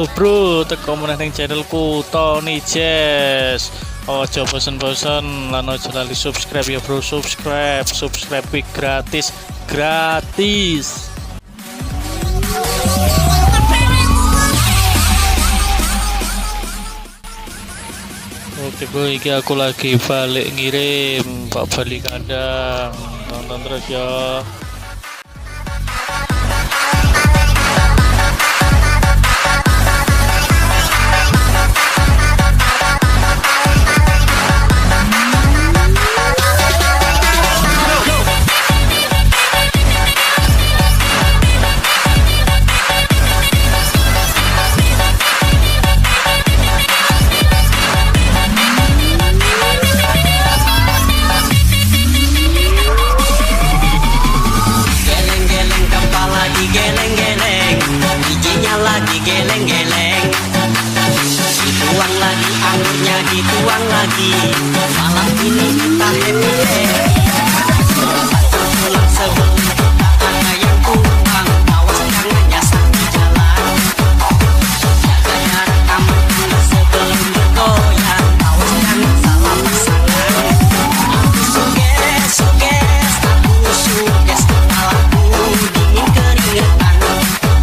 Halo bro, teko meneh ning channelku Tony Jazz. Ojo bosen-bosen lan ojo lali subscribe ya bro, subscribe kuwi gratis. Oke bro, iki aku lagi balik ngirim Pak balik kandang, tonton terus ya. Geleng-geleng, dituang lagi anggurnya, dituang lagi. Malam ini kita happy. Pulang sebelum kita ada yang tuang. Awas jangan nyasar di jalan. Jaga jarak aman sebelum bergoyang. Awas jangan salah pasangan. Aku suges, aku suges. Kepalaku dingin keringetan.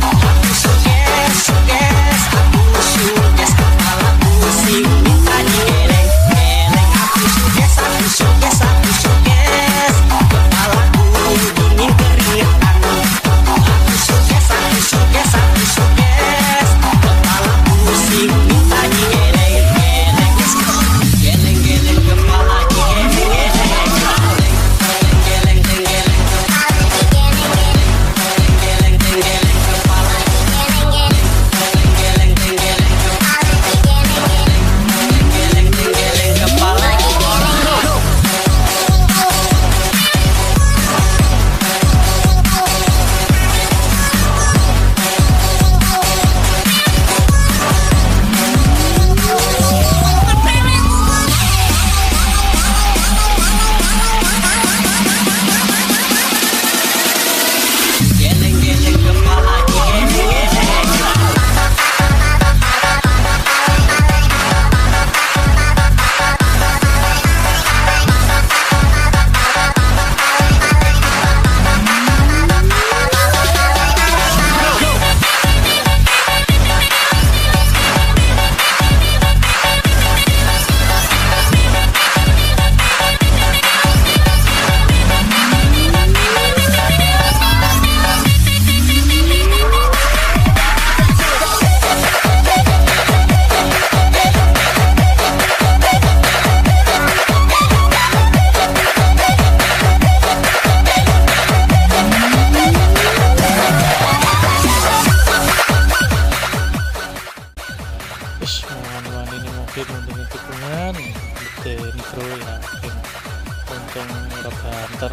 Aku suges, aku suges. Kepalaku sing minta digeleng, geleng. Aku suges. Kepalaku dingin keringetan. Aku suges. Kepalaku sing minta digeleng, geleng. Geleng, geleng kepala digeleng, geleng. Geleng, geleng kepala. Geleng, geleng kepala. Geleng, geleng kepala. Geleng-geleng kepala digeleng-geleng. Wis wani ini mobil dengan tikungan ini bro ya. Untung ora banter.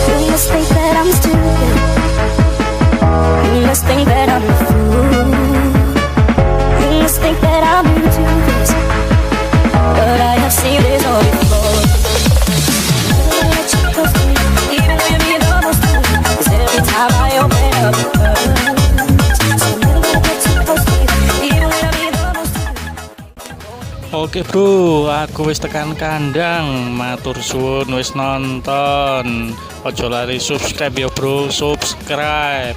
You must think that I'm stupid. You must think that I'm a fool. You must think that I'm new to this, but I have seen this all before. Never let you go free, even though you mean the most to me. 'Cause every time I open up it hurts. So never let you go free, even though you mean the most to me. Oke bro, aku wis tekan kandang. Matur suwun wis nonton. Ojo lali subscribe ya bro, subscribe.